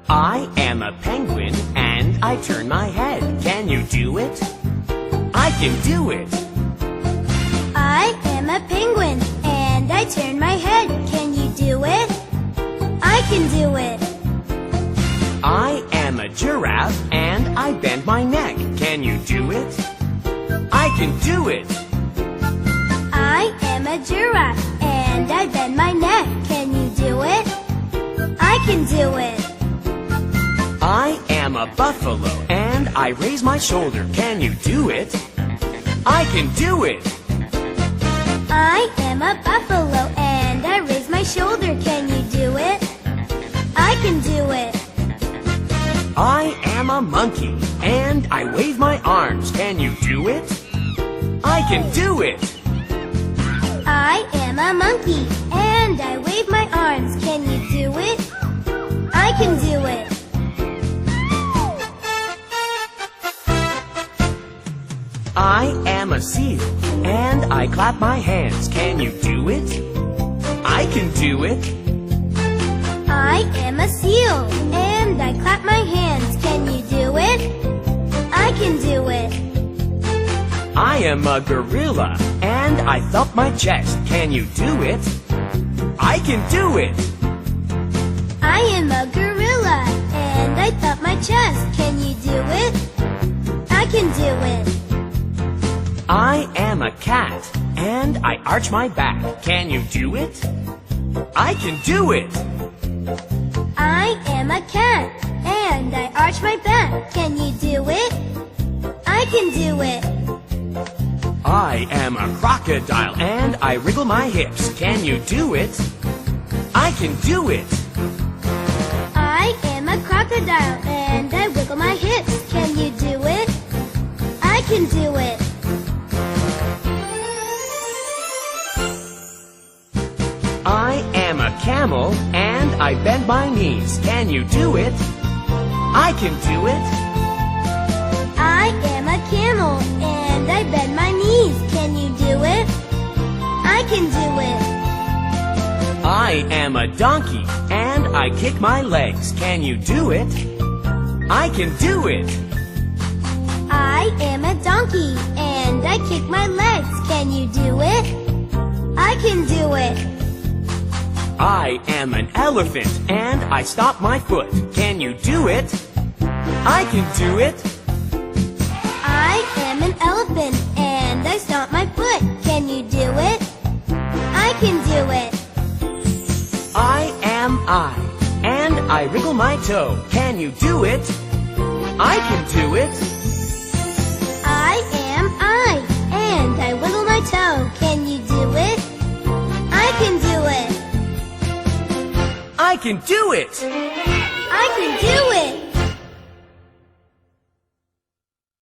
I am a penguin and I turn my head. Can you do it? I can do it. I am a penguin and I turn my head. Can you do it? I can do it. I am a giraffe and I bend my neck. Can you do it? I can do it. I am a giraffe and I bend my neck. Can you do it? I can do it. I am a buffalo and I raise my shoulder. Can you do it? I can do it. I am a buffalo and I raise my shoulder. Can you do it? I can do it. I am a monkey and I wave my arms. Can you do it? I can do it. I am a monkey and I wave my arms. Can you do it? I can do it. I am a seal and I clap my hands. Can you do it? I can do it. I am a seal and I clap my hands. Can you do it? I can do it. I am a gorilla and I thump my chest. Can you do it? I can do it. I am a gorilla and I thump my chest. Can you do it? I can do it. I am a cat and I arch my back. Can you do it? I can do it. I am a cat and I arch my back. Can you do it? I can do it. I am a crocodile and I wriggle my hips. Can you do it? I can do it. I am a crocodile and I wiggle my hips. Can you do it? I can do it. I am a camel and I bend my knees. Can you do it? I can do it. I am a camel and I bend my knees. Can you do it? I can do it. I am a donkey and I kick my legs. Can you do it? I can do it. I am a donkey and I kick my legs. Can you do it? I can do it. I am an elephant and I stomp my foot. Can you do it? I can do it. I am an elephant and I stomp my foot. Can you do it? I can do it. I am I and I wriggle my toe. Can you do it? I can do it. I am I and I wiggle my toe. Can you do it? I can do it. I can do it. I can do it.